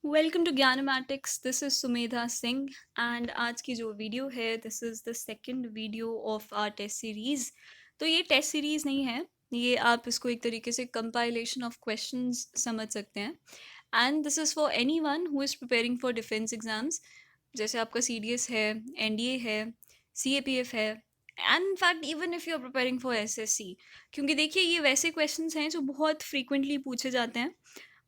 Welcome to Gyanmatics. This is Sumedha Singh and आज की जो वीडियो है this is the second video of our test series. तो ये टेस्ट सीरीज़ नहीं है, ये आप इसको एक तरीके से कंपाइलेशन ऑफ क्वेश्चंस समझ सकते हैं। And this is for anyone who is preparing for defence exams, जैसे आपका CDS है, NDA है, CAPF है, and in fact even if you are preparing for SSC। क्योंकि देखिए ये वैसे क्वेश्चंस हैं जो बहुत फ्रीक्वेंटली पूछे जाते हैं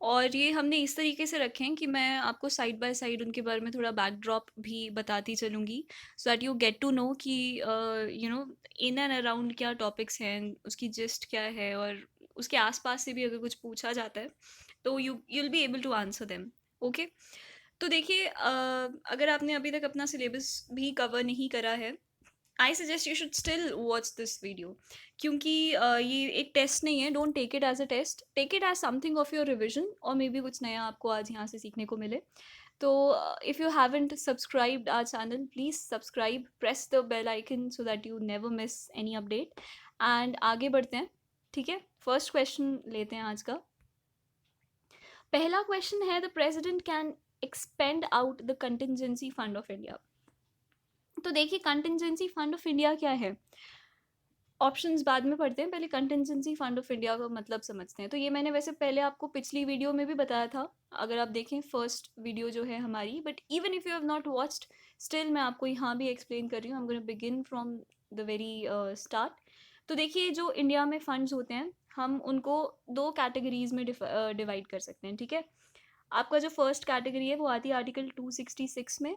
और ये हमने इस तरीके से रखे हैं कि मैं आपको साइड बाय साइड उनके बारे में थोड़ा बैकड्रॉप भी बताती चलूँगी, so that you get to know कि इन एंड अराउंड क्या टॉपिक्स हैं, उसकी जिस्ट क्या है, और उसके आसपास से भी अगर कुछ पूछा जाता है तो you will be able to answer them. Okay, तो देखिए अगर आपने अभी तक अपना सिलेबस भी कवर नहीं करा है, I suggest you should still watch this video, क्योंकि ये एक टेस्ट नहीं है। Don't take it as a test, take it as something of your revision, और मे बी कुछ नया आपको आज यहाँ से सीखने को मिले। तो if you haven't subscribed our channel, please subscribe, press the bell icon so that you never miss any update. And आगे बढ़ते हैं, ठीक है। फर्स्ट क्वेश्चन लेते हैं आज का। पहला क्वेश्चन है, the president can expand out the contingency fund of India. तो देखिए कंटिजेंसी फंड ऑफ इंडिया क्या है, ऑप्शंस बाद में पढ़ते हैं, पहले कंटिजेंसी फंड ऑफ इंडिया का मतलब समझते हैं। तो ये मैंने वैसे पहले आपको पिछली वीडियो में भी बताया था, अगर आप देखें फर्स्ट वीडियो जो है हमारी, but even if you have not watched, still मैं आपको यहाँ भी एक्सप्लेन कर रही हूँ। I am going to begin from the very start. तो देखिए जो इंडिया में फंड्स होते हैं, हम उनको दो कैटेगरीज में डिवाइड कर सकते हैं, ठीक है। आपका जो फर्स्ट कैटेगरी है वो आती है आर्टिकल 266 में,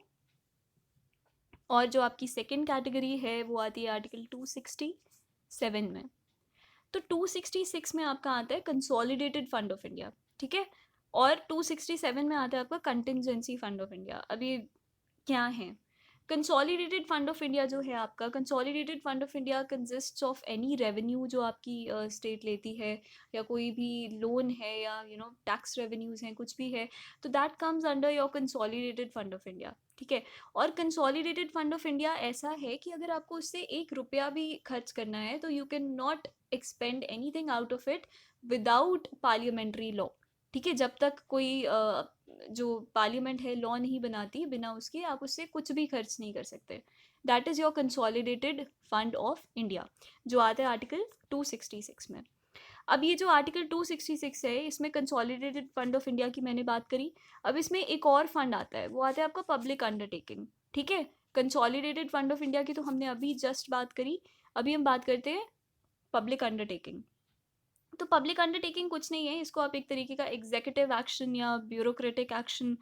और जो आपकी सेकेंड कैटेगरी है वो आती है आर्टिकल 267 में। तो 266 में आपका आता है कंसोलिडेटेड फंड ऑफ इंडिया, ठीक है, और 267 में आता है आपका कंटिजेंसी फंड ऑफ इंडिया। अब ये क्या है? कंसोलिडेटेड फंड ऑफ इंडिया जो है आपका, consolidated fund of India consists of any revenue जो आपकी स्टेट लेती है, या कोई भी लोन है, या टैक्स रेवेन्यूज हैं, कुछ भी है, तो that comes under your consolidated fund of India, ठीक है। और कंसोलिडेटेड फंड ऑफ इंडिया ऐसा है कि अगर आपको उससे 1 रुपया भी खर्च करना है तो you can not expand anything out of it without parliamentary law, ठीक है। जब तक कोई जो पार्लियामेंट है लॉ नहीं बनाती, बिना उसके आप उससे कुछ भी खर्च नहीं कर सकते। That is your consolidated fund of India, जो आता है आर्टिकल 266 में। अब ये जो आर्टिकल 266 है, इसमें कंसोलिडेटेड फंड ऑफ इंडिया की मैंने बात करी। अब इसमें एक और फंड आता है, वो आता है आपका पब्लिक अंडरटेकिंग, ठीक है। कंसोलिडेटेड फंड ऑफ इंडिया की तो हमने अभी जस्ट बात करी, अभी हम बात करते हैं पब्लिक अंडरटेकिंग। तो पब्लिक अंडरटेकिंग कुछ नहीं है, इसको आप एक तरीके का एग्जीक्यूटिव एक्शन या ब्यूरोक्रेटिक एक्शन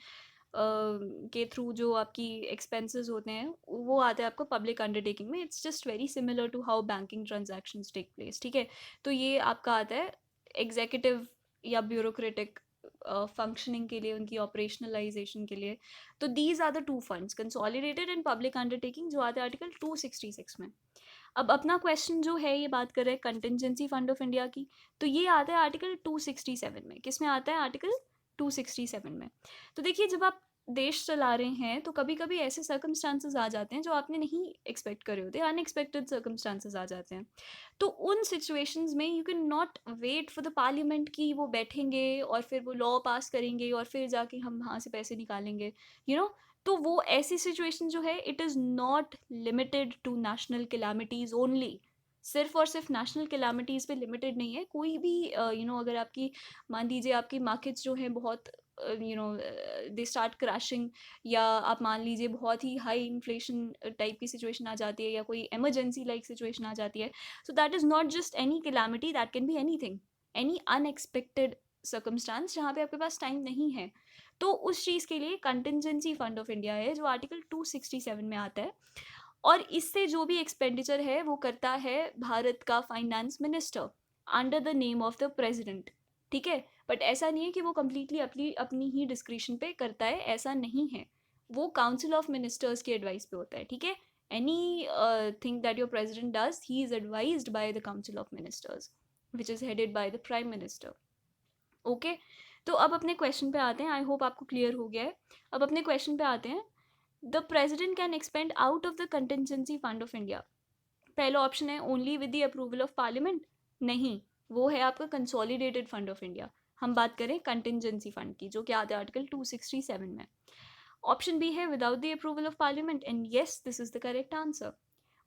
के थ्रू जो आपकी एक्सपेंसेस होते हैं वो आते हैं आपको पब्लिक अंडरटेकिंग में। It's just very similar to how banking transactions take place, ठीक है। तो ये आपका आता है एग्जीक्यूटिव या ब्यूरोक्रेटिक फंक्शनिंग के लिए, उनकी ऑपरेशनलाइजेशन के लिए। तो these are the two funds, consolidated and public undertaking, जो आते हैं आर्टिकल 266 में। अब अपना क्वेश्चन जो है ये बात कर रहे हैं कंटिजेंसी फंड ऑफ इंडिया की, तो ये आता है आर्टिकल 267 में। किस में आता है? आर्टिकल 267 में। तो देखिए जब आप देश चला रहे हैं तो कभी कभी ऐसे सर्कमस्टांसेस आ जाते हैं जो आपने नहीं एक्सपेक्ट करे होते, अनएक्सपेक्टेड सर्कमस्टांसेस आ जाते हैं। तो उन सिचुएशंस में you can not wait for the parliament की वो बैठेंगे और फिर वो लॉ पास करेंगे और फिर जाके हम वहाँ से पैसे निकालेंगे, यू नो। तो वो ऐसी सिचुएशन जो है, it is not limited to national calamities only. सिर्फ और सिर्फ नेशनल कैलामिटीज़ पे लिमिटेड नहीं है, कोई भी अगर आपकी, मान लीजिए आपकी मार्केट्स जो हैं बहुत दे स्टार्ट क्रैशिंग, या आप मान लीजिए बहुत ही हाई इन्फ्लेशन टाइप की सिचुएशन आ जाती है, या कोई इमरजेंसी लाइक सिचुएशन आ जाती है, so that is not just any calamity, that can be any thing, any unexpected circumstance जहाँ पे आपके पास टाइम नहीं है। तो उस चीज़ के लिए कंटिजेंसी फंड ऑफ इंडिया है, जो आर्टिकल 267 में आता है, और इससे जो भी एक्सपेंडिचर है वो करता है भारत का finance minister under the name of the president, ठीक है। बट ऐसा नहीं है कि वो कम्प्लीटली अपनी अपनी ही डिस्क्रिशन पे करता है, ऐसा नहीं है। वो काउंसिल ऑफ मिनिस्टर्स की एडवाइस पे होता है, ठीक है। Any thing that your president does, he is advised by the council of ministers which is headed by the prime minister. Okay, तो अब अपने क्वेश्चन पे आते हैं। आई होप आपको क्लियर हो गया है। अब अपने क्वेश्चन पे आते हैं। The president can expand out of the contingency fund of India. पहला ऑप्शन है only with the approval of parliament, नहीं, वो है आपका कंसोलिडेटेड फंड ऑफ इंडिया। हम बात करें कंटिजेंसी फंड की, जो कि आते आर्टिकल 267 में। ऑप्शन बी है without the approval of parliament, and yes this is the correct answer.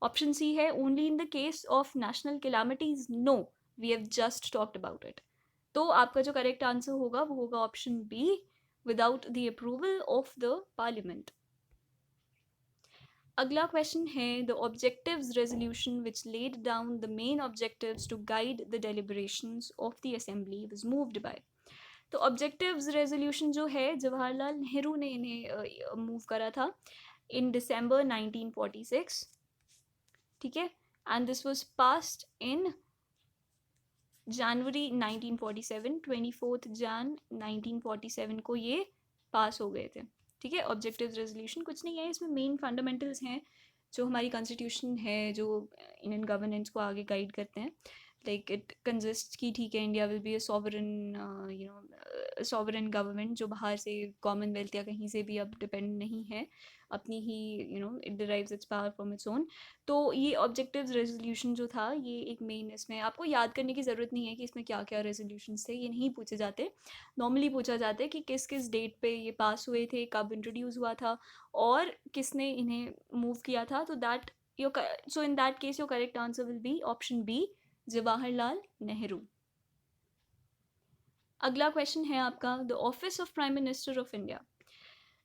Option C है only in the case of national calamities, no we have just talked about it. तो आपका जो correct answer होगा वो होगा option B, without the approval of the parliament. अगला question है the objectives resolution which laid down the main objectives to guide the deliberations of the assembly was moved by. तो objectives resolution जो है जवाहरलाल नेहरू ने इन्हें मूव करा था इन दिसंबर 1946, ठीक है, and this was passed in January 1947, 24 जन 1947 को ये पास हो गए थे, ठीक है। ऑब्जेक्टिव रेजोल्यूशन कुछ नहीं है, इसमें मेन फंडामेंटल्स हैं जो हमारी कॉन्स्टिट्यूशन है, जो इंडियन गवर्नेंस को आगे गाइड करते हैं। लाइक इट कंसिस्ट की, ठीक है, India will be a sovereign government जो बाहर से कॉमनवेल्थ या कहीं से भी अब डिपेंड नहीं है, अपनी ही it derives its power from its own. तो ये ऑब्जेक्टिव्स रेजोल्यूशन जो था ये एक मेन, इसमें आपको याद करने की ज़रूरत नहीं है कि इसमें क्या क्या रेजोल्यूशंस थे, ये नहीं पूछे जाते। नॉर्मली पूछा जाता है कि किस किस डेट पे ये पास हुए थे, कब इंट्रोड्यूस हुआ था और किसने इन्हें मूव किया था। तो that so in that case your correct answer will be option B, Jawaharlal Nehru. अगला क्वेश्चन है आपका the office of prime minister of India.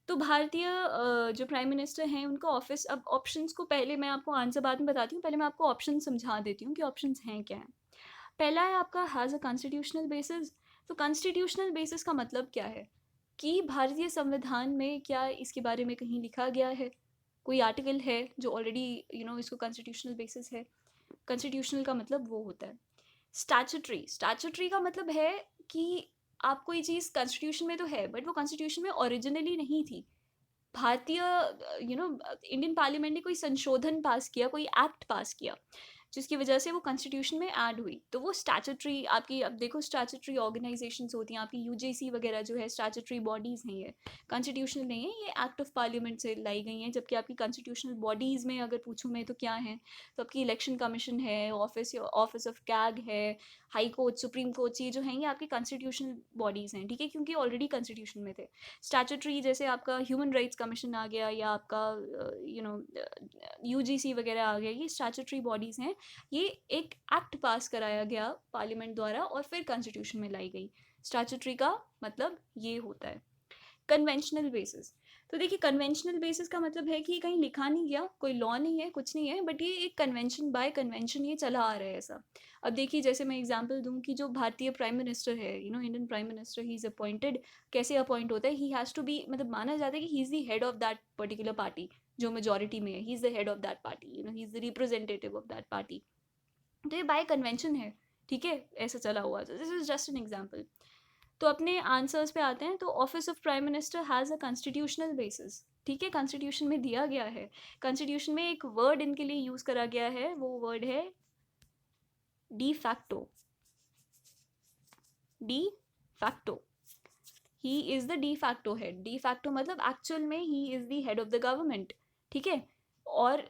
तो भारतीय जो प्राइम मिनिस्टर हैं उनका ऑफिस, अब ऑप्शंस को पहले मैं आपको आंसर बाद में बताती हूँ, पहले मैं आपको ऑप्शन समझा देती हूँ कि ऑप्शंस हैं क्या हैं। पहला है आपका हैज़ अ कॉन्स्टिट्यूशनल बेसिस। तो कॉन्स्टिट्यूशनल बेसिस का मतलब क्या है कि भारतीय संविधान में क्या इसके बारे में कहीं लिखा गया है, कोई आर्टिकल है जो ऑलरेडी इसको कॉन्स्टिट्यूशनल बेसिस है। कॉन्स्टिट्यूशनल का मतलब वो होता है। स्टैचुटरी, स्टैचुटरी का मतलब है कि आप कोई चीज़ कॉन्स्टिट्यूशन में तो है बट वो कॉन्स्टिट्यूशन में ओरिजिनली नहीं थी। भारतीय इंडियन पार्लियामेंट ने कोई संशोधन पास किया, कोई एक्ट पास किया जिसकी वजह से वो कॉन्स्टिट्यूशन में ऐड हुई, तो वो स्टैचुटरी आपकी, अब देखो स्टैचुटरी ऑर्गेनाइजेशंस होती हैं आपकी, यूजीसी वगैरह जो है स्टैचुटरी बॉडीज़ हैं, ये कॉन्स्टिट्यूशनल नहीं है, ये एक्ट ऑफ पार्लियामेंट से लाई गई हैं। जबकि आपकी कॉन्स्टिट्यूशनल बॉडीज़ में अगर पूछूँ मैं तो क्या है, तो आपकी इलेक्शन कमीशन है, ऑफिस ऑफ कैग है, हाई कोर्ट, सुप्रीम कोर्ट, ये जो हैं ये आपकी कॉन्स्टिट्यूशनल बॉडीज़ हैं, ठीक है, क्योंकि ऑलरेडी कॉन्स्टिट्यूशन में थे। स्टैचुटरी जैसे आपका ह्यूमन राइट्स कमीशन आ गया या आपका यूजीसी वगैरह आ गया, ये स्टैचुटरी बॉडीज़ हैं। ये एक एक्ट पास कराया गया पार्लियामेंट द्वारा और फिर कॉन्स्टिट्यूशन में लाई गई। स्टैचुटरी का मतलब ये होता है। कन्वेंशनल बेसिस, तो देखिए कन्वेंशनल बेसिस का मतलब है कि कहीं लिखा नहीं गया, कोई लॉ नहीं है, कुछ नहीं है, बट ये एक कन्वेंशन बाय कन्वेंशन ये चला आ रहा है ऐसा। अब देखिए जैसे मैं एग्जांपल दूं कि जो भारतीय प्राइम मिनिस्टर है, Indian prime minister, he is appointed, कैसे अपॉइंट होता है, ही हैज़ टू बी, मतलब माना जाता है कि he is the head of that particular party जो मेजोरिटी में है, he is the head of that party, he is the representative of that party. तो ये बाय कन्वेंशन है, ठीक है, ऐसा चला हुआ। तो this is just an example. तो अपने आंसर्स पे आते हैं। तो office of prime minister has a constitutional basis, ठीक है, कॉन्स्टिट्यूशन में दिया गया है। कॉन्स्टिट्यूशन में एक वर्ड इनके लिए यूज करा गया है, वो वर्ड है de facto. De facto, he is the de facto head. De facto मतलब एक्चुअल में he is the head of the government, ठीक है, और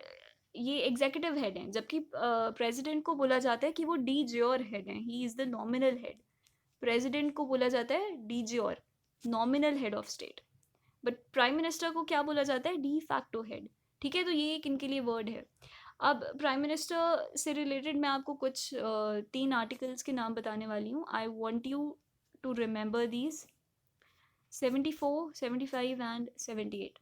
ये एग्जीक्यूटिव हेड हैं, जबकि प्रेसिडेंट को बोला जाता है कि वो डी ज्योर हेड हैं, he is the nominal head. President को बोला जाता है D jure, nominal head of state, but prime minister को क्या बोला जाता है, डी फैक्टो हेड, ठीक है। तो ये एक इनके लिए वर्ड है। अब प्राइम मिनिस्टर से रिलेटेड मैं आपको कुछ 3 आर्टिकल्स के नाम बताने वाली हूँ। I want you to remember these, 74, 75 and 78।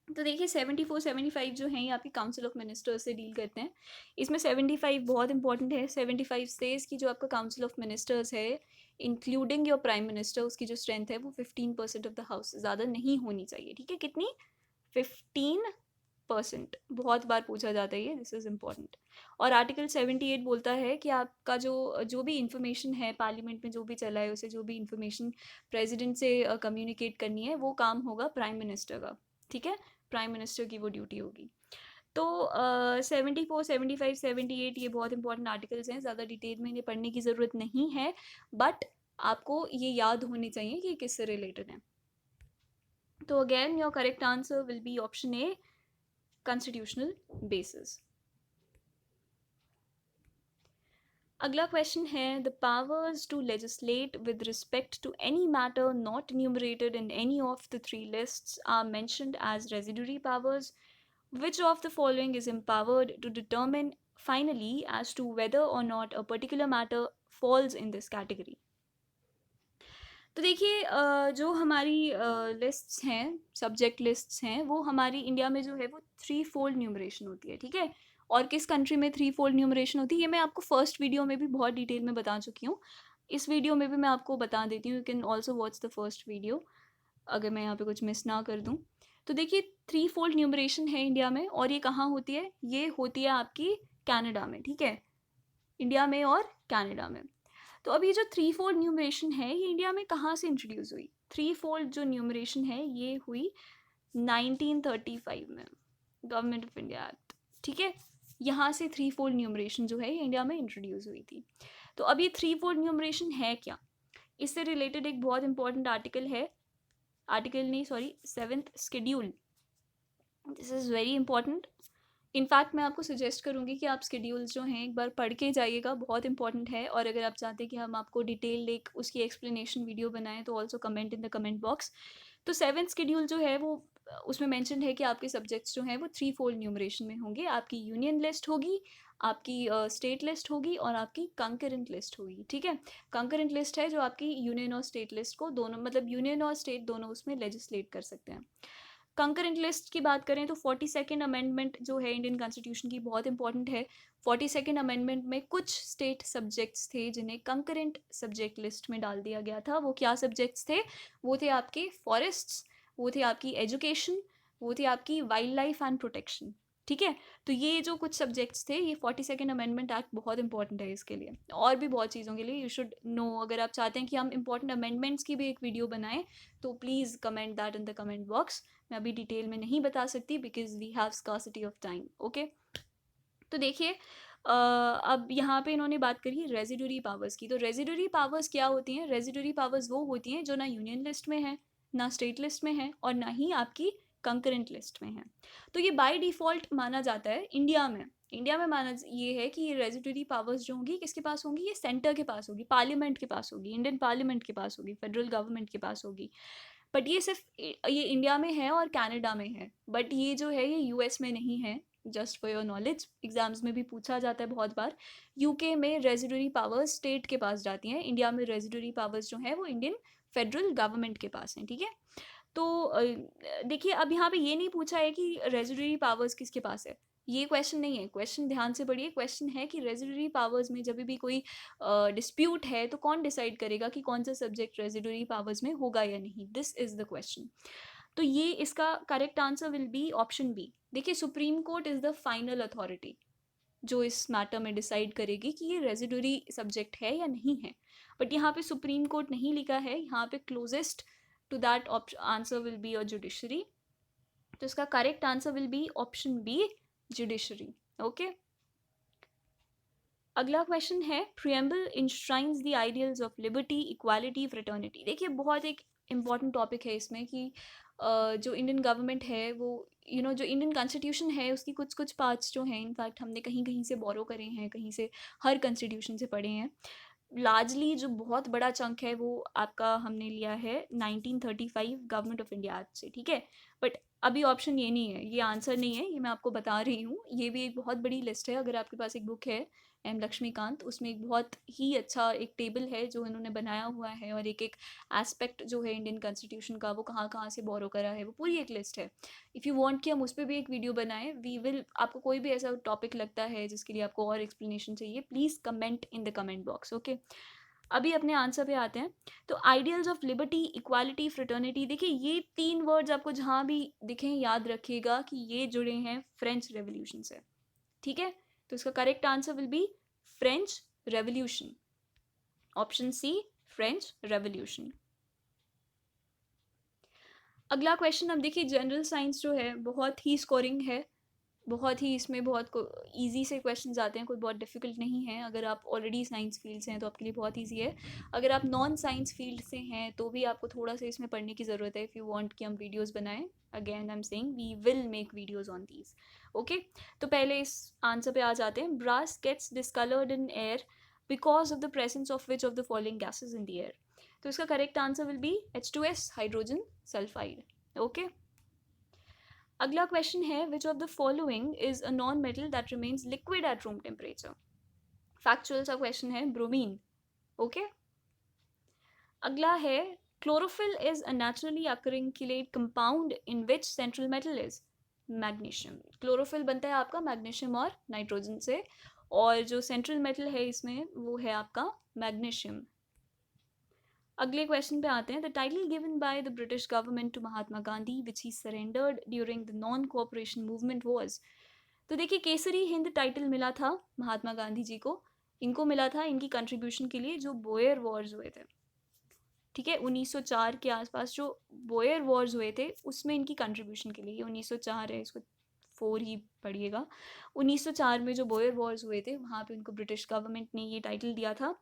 तो देखिए 74, 75 जो हैं ये आपकी काउंसिल ऑफ मिनिस्टर्स से डील करते हैं। इसमें 75 बहुत इंपॉर्टेंट है। 75 सेज की जो आपका काउंसिल ऑफ मिनिस्टर्स है, इंक्लूडिंग योर प्राइम मिनिस्टर, उसकी जो स्ट्रेंथ है वो 15% ऑफ द हाउस, ज़्यादा नहीं होनी चाहिए, ठीक है। कितनी? 15%। बहुत बार पूछा जाता है ये, दिस इज़ इम्पॉर्टेंट। और आर्टिकल 78 बोलता है कि आपका जो भी इंफॉर्मेशन है पार्लियामेंट में, जो भी चला है, उसे जो भी इंफॉर्मेशन प्रेसिडेंट से कम्युनिकेट करनी है, वो काम होगा प्राइम मिनिस्टर का, ठीक है, प्राइम मिनिस्टर की वो ड्यूटी होगी। तो 74, 75, 78 ये बहुत इंपॉर्टेंट आर्टिकल्स हैं, ज़्यादा डिटेल में इन्हें पढ़ने की ज़रूरत नहीं है, बट आपको ये याद होने चाहिए कि किससे रिलेटेड है। तो again your correct answer will be option A, constitutional basis. अगला क्वेश्चन है, the powers to legislate with respect to any matter not enumerated in any of the three lists are mentioned as residuary powers. Which of the following is empowered to determine finally as to whether or not a particular matter falls in this category? तो देखिए जो हमारी lists हैं, subject lists हैं, वो हमारी India में जो है वो थ्री फोल्ड न्यूमरेशन होती है, ठीक है. और किस कंट्री में थ्री फोल्ड न्यूमरेशन होती है ये मैं आपको फर्स्ट वीडियो में भी बहुत डिटेल में बता चुकी हूँ. इस वीडियो में भी मैं आपको बता देती हूँ. You can also watch the first video अगर मैं यहाँ पे कुछ मिस ना कर दूँ. तो देखिए थ्री फोल्ड न्यूमरेशन है इंडिया में, और ये कहाँ होती है? ये होती है आपकी कनाडा में, ठीक है, इंडिया में और कनाडा में. तो अब ये जो थ्री फोल्ड न्यूमरेशन है ये इंडिया में कहाँ से इंट्रोड्यूस हुई? थ्री फोल्ड जो न्यूमरेशन है ये हुई 1935 में, गवर्नमेंट ऑफ इंडिया एक्ट, ठीक है. यहाँ से थ्री फोल्ड न्यूमरेशन जो है ये इंडिया में इंट्रोड्यूस हुई थी. तो अब ये थ्री फोल्ड न्यूमरेशन है क्या? इससे रिलेटेड एक बहुत इंपॉर्टेंट आर्टिकल है, आर्टिकल नहीं sorry, 7th schedule. This is very important. In fact मैं आपको सजेस्ट करूँगी कि आप शेड्यूल्स जो हैं एक बार पढ़ के जाइएगा, बहुत इंपॉर्टेंट है. और अगर आप चाहते हैं कि हम आपको डिटेल एक उसकी एक्सप्लेनेशन वीडियो बनाएं तो also comment in the comment box. तो 7th शेड्यूल जो है वो उसमें मेंशन है कि आपके सब्जेक्ट्स जो हैं वो थ्री फोल्ड न्यूमरेशन में होंगे. आपकी यूनियन लिस्ट होगी, आपकी स्टेट लिस्ट होगी और आपकी कंकरेंट लिस्ट होगी, ठीक है. कंकरेंट लिस्ट है जो आपकी यूनियन और स्टेट लिस्ट को दोनों, मतलब यूनियन और स्टेट दोनों उसमें लेजिस्लेट कर सकते हैं. कंकरेंट लिस्ट की बात करें तो 42nd अमेंडमेंट जो है इंडियन कॉन्स्टिट्यूशन की, बहुत इंपॉर्टेंट है. 42nd अमेंडमेंट में कुछ स्टेट सब्जेक्ट्स थे जिन्हें कंकरेंट सब्जेक्ट लिस्ट में डाल दिया गया था. वो क्या सब्जेक्ट्स थे? वो थे आपके फॉरेस्ट्स, वो थे आपकी एजुकेशन, वो थे आपकी वाइल्ड लाइफ एंड प्रोटेक्शन, ठीक है. तो ये जो कुछ सब्जेक्ट्स थे, ये 42nd अमेंडमेंट एक्ट बहुत इंपॉर्टेंट है इसके लिए, और भी बहुत चीज़ों के लिए यू शुड नो. अगर आप चाहते हैं कि हम इंपॉर्टेंट अमेंडमेंट्स की भी एक वीडियो बनाएं तो please comment that in the comment box. मैं अभी डिटेल में नहीं बता सकती because we have scarcity of time, okay. तो देखिए अब यहाँ पे इन्होंने बात करी रेजिडुरी पावर्स की. तो रेजिडुरी पावर्स क्या होती हैं? रेजिडुरी पावर्स वो होती हैं जो ना यूनियन लिस्ट में है, ना स्टेट लिस्ट में है, और ना ही आपकी कंकरेंट लिस्ट में है. तो ये बाय डिफ़ॉल्ट माना जाता है इंडिया में. इंडिया में माना ये है कि ये रेजिडुरी पावर्स जो होंगी किसके पास होंगी? ये सेंटर के पास होगी, पार्लियामेंट के पास होगी, इंडियन पार्लियामेंट के पास होगी, फेडरल गवर्नमेंट के पास होगी. बट ये सिर्फ ये इंडिया में है और कनाडा में है. बट ये जो है ये यूएस में नहीं है. Just for your knowledge, exams में भी पूछा जाता है बहुत बार. यूके में रेजिडुरी पावर्स स्टेट के पास जाती हैं, इंडिया में रेजिडुरी पावर्स जो है वो इंडियन फेडरल गवर्नमेंट के पास हैं, ठीक है. तो देखिए अब यहाँ पे ये नहीं पूछा है कि रेजिडुरी पावर्स किसके पास है, ये क्वेश्चन नहीं है. क्वेश्चन ध्यान से पढ़िए. क्वेश्चन है कि रेजिडुरी पावर्स में जब भी कोई डिस्प्यूट है तो कौन डिसाइड करेगा कि कौन सा सब्जेक्ट रेजिडुरी पावर्स में होगा या नहीं. This is the question. तो ये इसका correct answer will be option B. देखिए supreme court is the final authority जो इस मैटर में डिसाइड करेगी कि ये रेजिडुरी सब्जेक्ट है या नहीं है. बट यहाँ पे सुप्रीम कोर्ट नहीं लिखा है, यहाँ पे closest to that answer will be a judiciary. तो इसका correct answer will be option B, judiciary, okay. अगला क्वेश्चन है, preamble enshrines the ideals of liberty, equality, fraternity. देखिए बहुत एक इम्पॉर्टेंट टॉपिक है इसमें कि जो इंडियन गवर्नमेंट है वो जो इंडियन कॉन्स्टिट्यूशन है उसकी कुछ कुछ पार्ट्स जो हैं इनफैक्ट हमने कहीं कहीं से बोरो करे हैं, कहीं से हर कॉन्स्टिट्यूशन से पढ़े हैं. लार्जली जो बहुत बड़ा चंक है वो आपका हमने लिया है 1935 गवर्नमेंट ऑफ इंडिया एक्ट से, ठीक है. बट अभी ऑप्शन ये नहीं है, ये आंसर नहीं है, ये मैं आपको बता रही हूँ. ये भी एक बहुत बड़ी लिस्ट है. अगर आपके पास एक बुक है एम लक्ष्मीकांत, उसमें एक बहुत ही अच्छा एक टेबल है जो इन्होंने बनाया हुआ है, और एक एक एस्पेक्ट जो है इंडियन कॉन्स्टिट्यूशन का वो कहाँ कहाँ से बोरो करा है, वो पूरी एक लिस्ट है. इफ़ यू वांट कि हम उस पर भी एक वीडियो बनाएं, वी विल. आपको कोई भी ऐसा टॉपिक लगता है जिसके लिए आपको और एक्सप्लेनेशन चाहिए, please comment in the comment box, okay. अभी अपने आंसर पे आते हैं. तो ideals of liberty, equality, fraternity. देखिए ये तीन वर्ड्स आपको जहाँ भी दिखें याद रखिएगा कि ये जुड़े हैं फ्रेंच रेवोल्यूशन से, ठीक है. तो इसका correct answer will be French revolution, option C, French revolution. अगला क्वेश्चन. अब देखिए जनरल साइंस जो है बहुत ही स्कोरिंग है, बहुत ही इसमें बहुत ईजी से क्वेश्चंस आते हैं, कोई बहुत डिफिकल्ट नहीं है. अगर आप ऑलरेडी साइंस फील्ड से हैं तो आपके लिए बहुत ईजी है. अगर आप नॉन साइंस फील्ड से हैं तो भी आपको थोड़ा सा इसमें पढ़ने की ज़रूरत है. इफ़ यू वांट कि हम वीडियोस बनाएं, again I am saying we will make videos on these, okay. तो पहले इस आंसर पे आ जाते हैं. Brass gets discoloured in air because of the presence of which of the following gases in the air. तो इसका correct answer will be H2S, hydrogen sulphide. Okay. अगला क्वेश्चन है which of the following is a non metal that remains liquid at room temperature. Factual सा question है, bromine. Okay. अगला है chlorophyll is a naturally occurring chelate compound in which central metal is magnesium. Chlorophyll बनता है आपका magnesium और nitrogen से, और जो सेंट्रल मेटल है इसमें वो है आपका मैग्नीशियम. अगले क्वेश्चन पे आते हैं. The title given by the British government to Mahatma Gandhi which he surrendered during the non cooperation movement was. तो देखिए, केसरी हिंद टाइटल मिला था महात्मा गांधी जी को. इनको मिला था इनकी कंट्रीब्यूशन के लिए जो बोयर वॉर्स हुए थे. ठीक है, 1904 के आसपास जो बोयर वॉर्स हुए थे उसमें इनकी कंट्रीब्यूशन के लिए. ये 1904 है, इसको 4 ही पढ़िएगा. 1904 में जो बोयर वॉर्स हुए थे वहाँ पे उनको ब्रिटिश गवर्नमेंट ने ये टाइटल दिया था.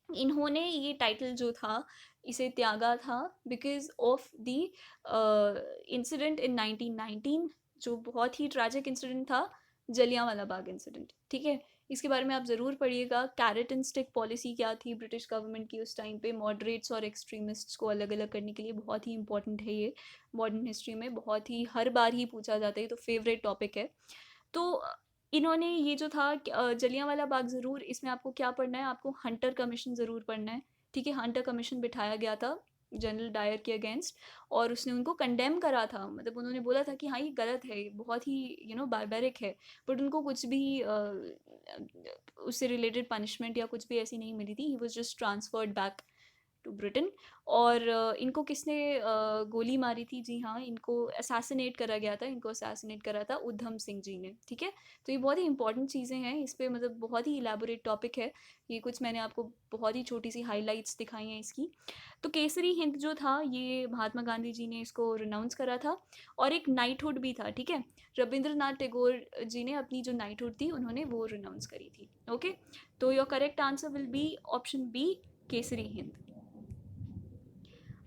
इन्होंने ये टाइटल जो था इसे त्यागा था because of the incident in 1919, जो बहुत ही ट्रैजिक इंसिडेंट था, जलियांवाला बाग इंसिडेंट. ठीक है, इसके बारे में आप ज़रूर पढ़िएगा. कैरेट एंड स्टिक पॉलिसी क्या थी ब्रिटिश गवर्नमेंट की उस टाइम पे, मॉडरेट्स और एक्सट्रीमिस्ट्स को अलग अलग करने के लिए. बहुत ही इंपॉर्टेंट है ये मॉडर्न हिस्ट्री में, बहुत ही हर बार ही पूछा जाता है, तो फेवरेट टॉपिक है. तो इन्होंने ये जो था जलियांवाला बाग, ज़रूर इसमें आपको क्या पढ़ना है, आपको हंटर कमीशन ज़रूर पढ़ना है. ठीक है, हंटर कमीशन बिठाया गया था जनरल डायर के अगेंस्ट, और उसने उनको कंडेम करा था. मतलब उन्होंने बोला था कि हाँ ये गलत है, ये बहुत ही बारबेरिक है, बट उनको कुछ भी उससे रिलेटेड पनिशमेंट या कुछ भी ऐसी नहीं मिली थी. He was just transferred back to Britain. और इनको किसने गोली मारी थी? जी हाँ, इनको असैसिनेट करा गया था. इनको असैसिनेट करा था उधम सिंह जी ने. ठीक है, तो ये बहुत ही इंपॉर्टेंट चीज़ें हैं. इस पर मतलब बहुत ही इलेबोरेट टॉपिक है ये. कुछ मैंने आपको बहुत ही छोटी सी हाईलाइट्स दिखाई हैं इसकी. तो केसरी हिंद जो था ये महात्मा गांधी जी ने इसको रिनाउंस करा था, और एक नाइटहुड भी था. ठीक है, रविंद्रनाथ टैगोर जी ने अपनी जो नाइटहुड थी उन्होंने वो रिनाउंस करी थी. ओके, तो your correct answer will be option B, Kesari Hind.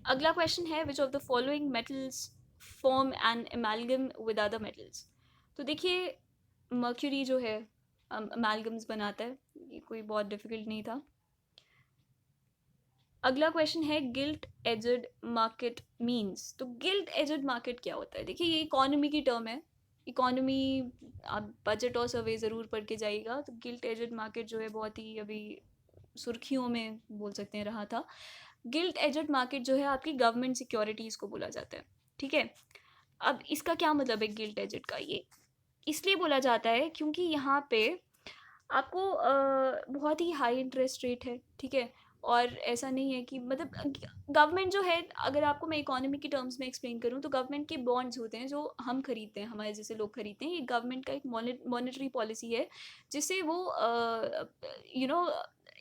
अगला क्वेश्चन है which of the following metals form an amalgam with other metals. तो देखिए, मर्क्यूरी जो है अमैल्गम्स बनाता है. ये कोई बहुत डिफिकल्ट नहीं था. अगला क्वेश्चन है गिल्ट एजेड मार्केट मीन्स. तो गिल्ट एजेड मार्केट क्या होता है? देखिए, ये इकोनॉमी की टर्म है. इकोनॉमी, आप बजट और सर्वे ज़रूर पढ़ के जाइएगा. तो गिल्ट एजेड मार्केट जो है बहुत ही अभी सुर्खियों में बोल सकते हैं रहा था. गिल्ट एजेड मार्केट जो है आपकी गवर्नमेंट सिक्योरिटीज़ को बोला जाता है. ठीक है, अब इसका क्या मतलब है गिल्ट एजेड का? ये इसलिए बोला जाता है क्योंकि यहाँ पे आपको बहुत ही हाई इंटरेस्ट रेट है. ठीक है, और ऐसा नहीं है कि मतलब गवर्नमेंट जो है, अगर आपको मैं इकोनॉमी की टर्म्स में एक्सप्लेन करूँ तो गवर्नमेंट के बॉन्ड्स होते हैं जो हम खरीदते हैं, हमारे जैसे लोग खरीदते हैं. ये गवर्नमेंट का एक मॉनेटरी पॉलिसी है जिससे वो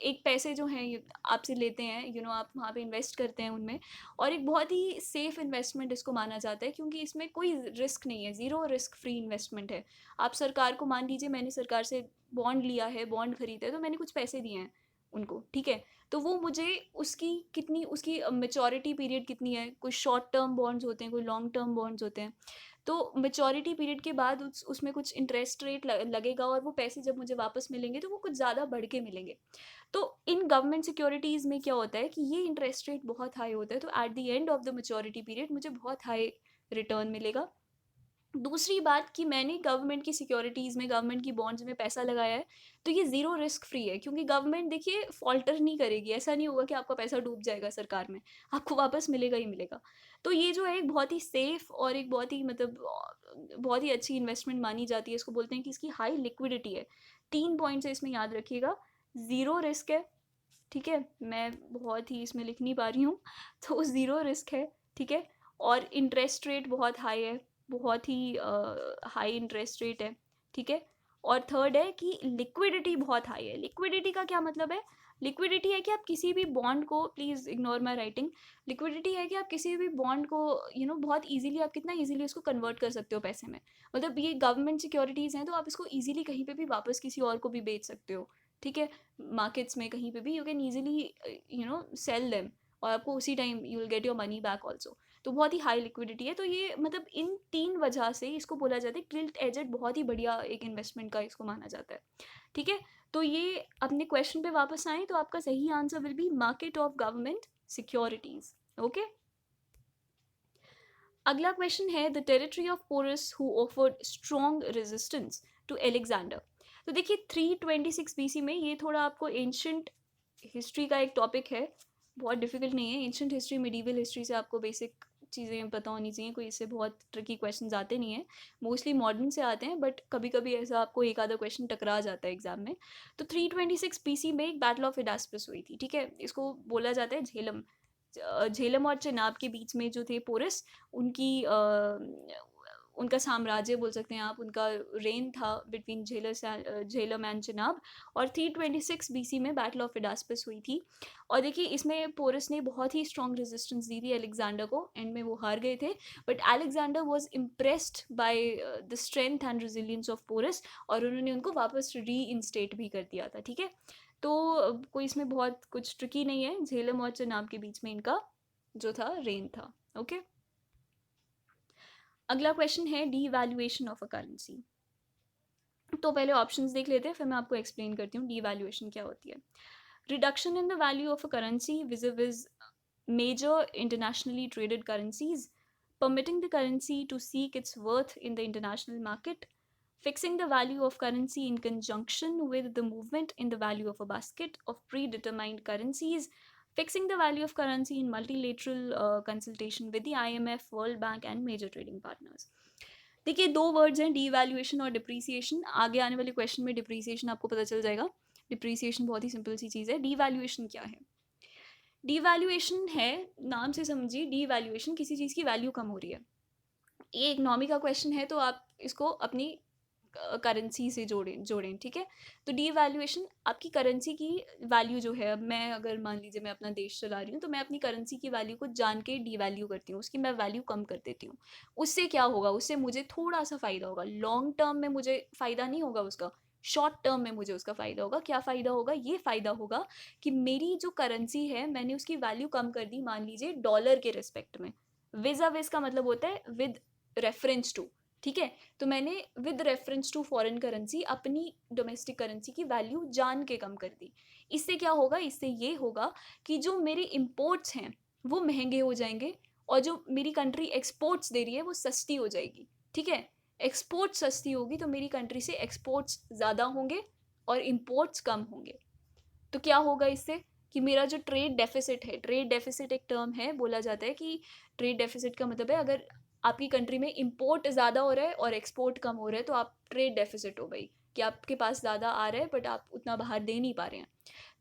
एक पैसे जो हैं आपसे लेते हैं, आप वहाँ पे इन्वेस्ट करते हैं उनमें. और एक बहुत ही सेफ इन्वेस्टमेंट इसको माना जाता है क्योंकि इसमें कोई रिस्क नहीं है, ज़ीरो रिस्क फ्री इन्वेस्टमेंट है. आप सरकार को, मान लीजिए मैंने सरकार से बॉन्ड लिया है, बॉन्ड खरीदा है, तो मैंने कुछ पैसे दिए हैं उनको. ठीक है, तो वो मुझे उसकी मेचोरिटी पीरियड कितनी है. कोई शॉर्ट टर्म बॉन्ड्स होते हैं, कोई लॉन्ग टर्म बॉन्ड्स होते हैं. तो मेचोरिटी पीरियड के बाद उसमें कुछ इंटरेस्ट रेट लगेगा, और वो पैसे जब मुझे वापस मिलेंगे तो वो कुछ ज़्यादा बढ़ के मिलेंगे. तो इन गवर्नमेंट सिक्योरिटीज़ में क्या होता है कि ये इंटरेस्ट रेट बहुत हाई होता है, तो at the end of the maturity period मुझे बहुत हाई रिटर्न मिलेगा. दूसरी बात कि मैंने गवर्नमेंट की सिक्योरिटीज़ में, गवर्नमेंट की बॉन्ड्स में पैसा लगाया है, तो ये ज़ीरो रिस्क फ्री है क्योंकि गवर्नमेंट देखिए फॉल्टर नहीं करेगी. ऐसा नहीं होगा कि आपका पैसा डूब जाएगा सरकार में, आपको वापस मिलेगा ही मिलेगा. तो ये जो है एक बहुत ही सेफ और एक बहुत ही बहुत ही अच्छी इन्वेस्टमेंट मानी जाती है. इसको बोलते हैं कि इसकी हाई लिक्विडिटी है. 3 पॉइंट्स है इसमें, याद रखिएगा. ज़ीरो रिस्क है. ठीक है, मैं बहुत ही इसमें लिख नहीं पा रही हूँ, तो ज़ीरो रिस्क है. ठीक है, और इंटरेस्ट रेट बहुत हाई है, बहुत ही हाई इंटरेस्ट रेट है. ठीक है, और थर्ड है कि लिक्विडिटी बहुत हाई है. लिक्विडिटी का क्या मतलब है? लिक्विडिटी है कि आप किसी भी बॉन्ड को, please ignore my writing, liquidity है कि आप किसी भी बॉन्ड को बहुत ईजिली, आप कितना ईजिली उसको कन्वर्ट कर सकते हो पैसे में. मतलब ये गवर्नमेंट सिक्योरिटीज़ हैं, तो आप इसको ईजिली कहीं पे भी वापस किसी और को भी बेच सकते हो. ठीक है, मार्केट्स में कहीं पे भी you can easily sell them, और आपको उसी time you will get your money back also. तो बहुत ही हाई लिक्विडिटी है। तो ये मतलब इन 3 वजह से इसको बोला जाता है गिल्ट एजेड, बहुत ही बढ़िया एक इन्वेस्टमेंट का इसको माना जाता है। ठीक है, तो ये अपने क्वेश्चन पे वापस आए तो आपका सही answer will be market of government securities. Okay, अगला क्वेश्चन है the territory of Porus who offered strong resistance to Alexander. तो देखिए 326 बीसी में, ये थोड़ा आपको एंशंट हिस्ट्री का एक टॉपिक है, बहुत डिफिकल्ट नहीं है। एंशंट हिस्ट्री, मिडीवल हिस्ट्री से आपको बेसिक चीज़ें पता होनी चाहिए, कोई इससे बहुत ट्रिकी क्वेश्चन आते नहीं हैं, मोस्टली मॉडर्न से आते हैं, बट कभी कभी ऐसा आपको एक आधा क्वेश्चन टकरा जाता है एग्जाम में। तो 326 बीसी में एक बैटल ऑफ इडास्पस हुई थी। ठीक है, इसको बोला जाता है झेलम। झेलम और चेनाब के बीच में जो थे पोरस, उनकी उनका साम्राज्य बोल सकते हैं आप, उनका रेन था बिटवीन झेलम एंड चेनाब। और 326 बीसी में बैटल ऑफ इडास्पस हुई थी। और देखिए इसमें पोरस ने बहुत ही स्ट्रॉन्ग रेजिस्टेंस दी थी अलेक्जेंडर को, एंड में वो हार गए थे। But Alexander was impressed by the strength and resilience of Porus, और उन्होंने उनको वापस री इंस्टेट भी कर दिया था। ठीक है, तो कोई इसमें बहुत कुछ ट्रिकी नहीं है, झेलम और चेनाब के बीच में इनका जो था रेन था। ओके, अगला क्वेश्चन है D valuation of a currency. तो पहले ऑप्शंस देख लेते हैं, फिर मैं आपको एक्सप्लेन करती हूँ डी वैल्यूएशन क्या होती है। Reduction in the value of a currency vis major internationally traded currencies, permitting the currency to seek its worth in the international market, fixing the value of currency in conjunction with the movement in the value of a basket of predetermined currencies, fixing the value of currency in multilateral consultation with the IMF, World Bank and major trading partners. देखिए दो words हैं, devaluation और depreciation. आगे आने वाले question में depreciation आपको पता चल जाएगा। डिप्रीसिएशन बहुत ही सिंपल सी चीज़ है। डीवैल्यूएशन क्या है? डीवैल्यूएशन है, नाम से समझिए, डीवैल्यूएशन किसी चीज़ की वैल्यू कम हो रही है। ये इकोनॉमी का क्वेश्चन है, तो आप इसको अपनी करेंसी से जोड़ें। ठीक है, तो डीवैल्यूएशन आपकी करेंसी की वैल्यू जो है, अब मैं अगर मान लीजिए मैं अपना देश चला रही हूँ, तो मैं अपनी करेंसी की वैल्यू को जान के डीवैल्यू करती हूँ, उसकी मैं वैल्यू कम कर देती हूँ। उससे क्या होगा? उससे मुझे थोड़ा सा फ़ायदा होगा, लॉन्ग टर्म में मुझे फ़ायदा नहीं होगा उसका, शॉर्ट टर्म में मुझे उसका फ़ायदा होगा। क्या फ़ायदा होगा? ये फ़ायदा होगा कि मेरी जो करेंसी है, मैंने उसकी वैल्यू कम कर दी, मान लीजिए डॉलर के रिस्पेक्ट में। विज़ विज़ का मतलब होता है विद रेफरेंस टू। ठीक है, तो मैंने with reference to foreign currency अपनी डोमेस्टिक करेंसी की वैल्यू जान के कम कर दी। इससे क्या होगा? इससे ये होगा कि जो मेरे इंपोर्ट्स हैं वो महंगे हो जाएंगे, और जो मेरी कंट्री एक्सपोर्ट्स दे रही है वो सस्ती हो जाएगी। ठीक है, एक्सपोर्ट सस्ती होगी तो मेरी कंट्री से एक्सपोर्ट्स ज़्यादा होंगे और इंपोर्ट्स कम होंगे। तो क्या होगा इससे कि मेरा जो ट्रेड डेफिसिट है, ट्रेड डेफिसिट एक टर्म है, बोला जाता है कि ट्रेड डेफिसिट का मतलब है अगर आपकी कंट्री में इंपोर्ट ज़्यादा हो रहा है और एक्सपोर्ट कम हो रहा है तो आप ट्रेड डेफिसिट हो गई, कि आपके पास ज़्यादा आ रहा है बट आप उतना बाहर दे नहीं पा रहे हैं।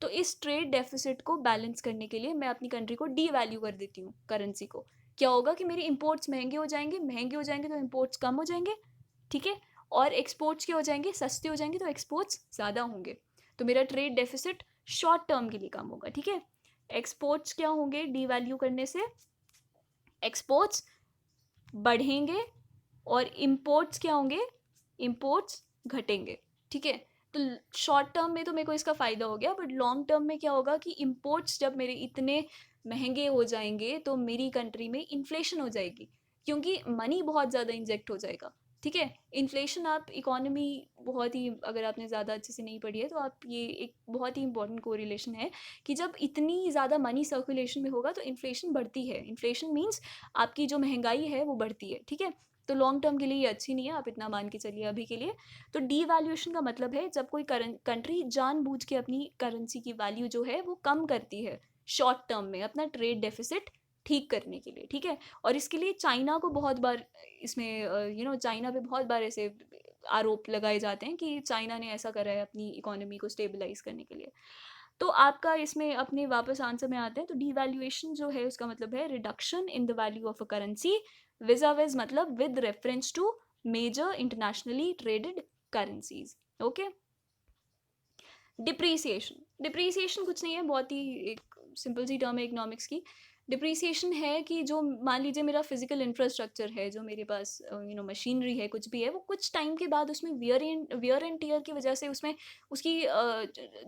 तो इस ट्रेड डेफिसिट को बैलेंस करने के लिए मैं अपनी कंट्री को डी वैल्यू कर देती हूँ करेंसी को। क्या होगा कि मेरे इंपोर्ट्स महंगे हो जाएंगे, महंगे हो जाएंगे तो इंपोर्ट्स कम हो जाएंगे। ठीक है, और एक्सपोर्ट्स क्या हो जाएंगे? सस्ते हो जाएंगे, तो एक्सपोर्ट्स ज़्यादा होंगे। तो मेरा ट्रेड डेफिसिट शॉर्ट टर्म के लिए कम होगा। ठीक है, एक्सपोर्ट्स क्या होंगे डीवैल्यू करने से? एक्सपोर्ट्स बढ़ेंगे, और इंपोर्ट्स क्या होंगे? इंपोर्ट्स घटेंगे। ठीक है, तो शॉर्ट टर्म में तो मेरे को इसका फ़ायदा हो गया, बट लॉन्ग टर्म में क्या होगा कि इंपोर्ट्स जब मेरे इतने महंगे हो जाएंगे तो मेरी कंट्री में इन्फ्लेशन हो जाएगी, क्योंकि मनी बहुत ज़्यादा इंजेक्ट हो जाएगा। ठीक है, इन्फ्लेशन, आप इकोनॉमी बहुत ही, अगर आपने ज़्यादा अच्छे से नहीं पढ़ी है तो आप, ये एक बहुत ही इंपॉर्टेंट कोरिलेशन है कि जब इतनी ज़्यादा मनी सर्कुलेशन में होगा तो इन्फ्लेशन बढ़ती है। इन्फ्लेशन मीन्स आपकी जो महंगाई है वो बढ़ती है। ठीक है, तो लॉन्ग टर्म के लिए ये अच्छी नहीं है, आप इतना मान के चलिए अभी के लिए। तो डीवैल्यूएशन का मतलब है जब कोई कंट्री जानबूझ के अपनी करेंसी की वैल्यू जो है वो कम करती है शॉर्ट टर्म में, अपना ट्रेड डेफिसिट ठीक करने के लिए। ठीक है, और इसके लिए चाइना को बहुत बार इसमें चाइना पे बहुत बार ऐसे आरोप लगाए जाते हैं कि चाइना ने ऐसा करा है अपनी इकोनॉमी को स्टेबलाइज करने के लिए। तो आपका इसमें अपने वापस आंसर में आते हैं, तो डीवैल्यूएशन जो है उसका मतलब है reduction in the value of a currency viz मतलब with reference to major internationally traded currencies. Okay, depreciation कुछ नहीं है, बहुत ही एक सिंपल सी टर्म है इकोनॉमिक्स की। डिप्रीसिएशन है कि जो, मान लीजिए मेरा फिजिकल इंफ्रास्ट्रक्चर है, जो मेरे पास मशीनरी है, कुछ भी है, वो कुछ टाइम के बाद उसमें वियर एंड टीयर की वजह से उसमें उसकी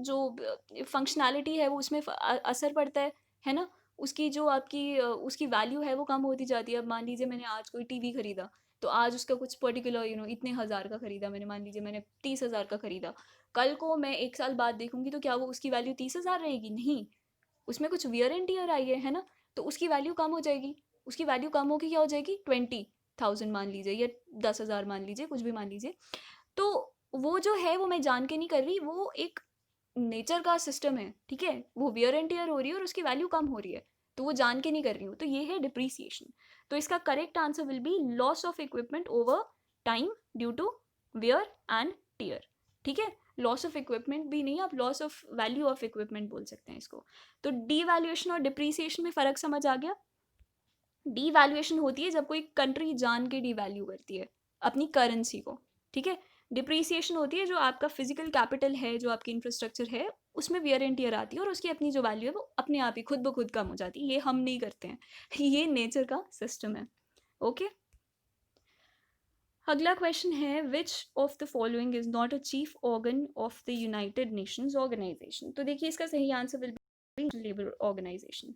जो फंक्शनैलिटी है वो उसमें असर पड़ता है ना, उसकी जो आपकी उसकी वैल्यू है वो कम होती जाती है। अब मान लीजिए मैंने आज कोई टीवी खरीदा, तो आज उसका कुछ पर्टिकुलर इतने हज़ार का खरीदा मैंने, मान लीजिए मैंने 30,000 का खरीदा। कल को मैं 1 साल बाद देखूँगी तो क्या वो उसकी वैल्यू 30,000 रहेगी? नहीं, उसमें कुछ वियर एंड टियर आई है ना? तो उसकी वैल्यू कम हो जाएगी। उसकी वैल्यू कम होके क्या हो जाएगी? 20,000 मान लीजिए, या 10,000 मान लीजिए, कुछ भी मान लीजिए। तो वो जो है वो मैं जान के नहीं कर रही, वो एक नेचर का सिस्टम है, ठीक है? वो वियर एंड टियर हो रही है और उसकी वैल्यू कम हो रही है, तो वो जान के नहीं कर रही हूँ, तो ये है डिप्रिसिएशन। तो इसका correct answer will be loss of equipment over time due to wear and tear, ठीक है? लॉस ऑफ इक्विपमेंट भी नहीं, आप loss of value of equipment बोल सकते हैं इसको। तो डीवैल्यूएशन और डिप्रिसिएशन में फ़र्क समझ आ गया? डीवैल्यूएशन होती है जब कोई कंट्री जान के डीवैल्यू करती है अपनी करेंसी को, ठीक है? डिप्रिसिएशन होती है जो आपका फिजिकल कैपिटल है, जो आपकी इंफ्रास्ट्रक्चर है, उसमें वियर एंड टियर आती है और उसकी अपनी जो वैल्यू है वो अपने आप ही खुद ब खुद कम हो जाती है। ये हम नहीं करते हैं, ये नेचर का सिस्टम है। ओके, अगला क्वेश्चन है, which of the following is not a chief organ of the United Nations organisation? तो देखिए इसका सही answer will be labour organisation,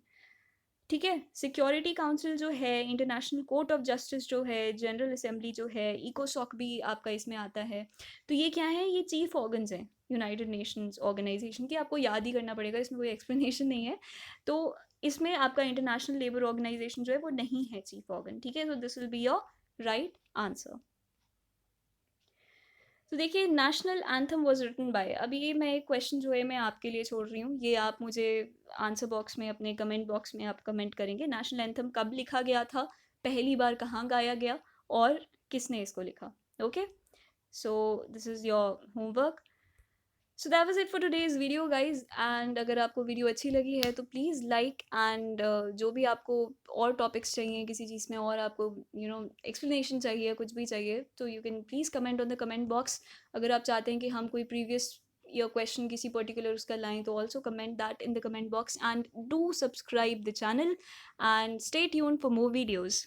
ठीक है? सिक्योरिटी काउंसिल जो है, इंटरनेशनल कोर्ट ऑफ जस्टिस जो है, जनरल असेंबली जो है, इकोसॉक भी आपका इसमें आता है। तो ये क्या है? ये चीफ ऑर्गन्स हैं यूनाइटेड नेशंस ऑर्गेनाइजेशन की, आपको याद ही करना पड़ेगा, इसमें कोई एक्सप्लेनेशन नहीं है। तो इसमें आपका इंटरनेशनल लेबर ऑर्गेनाइजेशन जो है वो नहीं है चीफ ऑर्गन, ठीक है? तो this will be your right answer. तो देखिए, national anthem was written by, अभी ये मैं एक क्वेश्चन जो है मैं आपके लिए छोड़ रही हूँ, ये आप मुझे आंसर बॉक्स में, अपने कमेंट बॉक्स में आप कमेंट करेंगे। नेशनल एंथम कब लिखा गया था, पहली बार कहाँ गाया गया, और किसने इसको लिखा? Okay, so this is your homework. So that was it for today's video guys, and अगर आपको वीडियो अच्छी लगी है तो प्लीज़ लाइक, एंड जो भी आपको और टॉपिक्स चाहिए किसी चीज़ में, और आपको एक्सप्लेनेशन चाहिए, कुछ भी चाहिए, तो you can please comment on the comment box. अगर आप चाहते हैं कि हम कोई प्रीवियस या क्वेश्चन किसी पर्टिकुलर उसका लाएं, तो also comment that in the comment box, and do subscribe the channel, and stay tuned for more videos.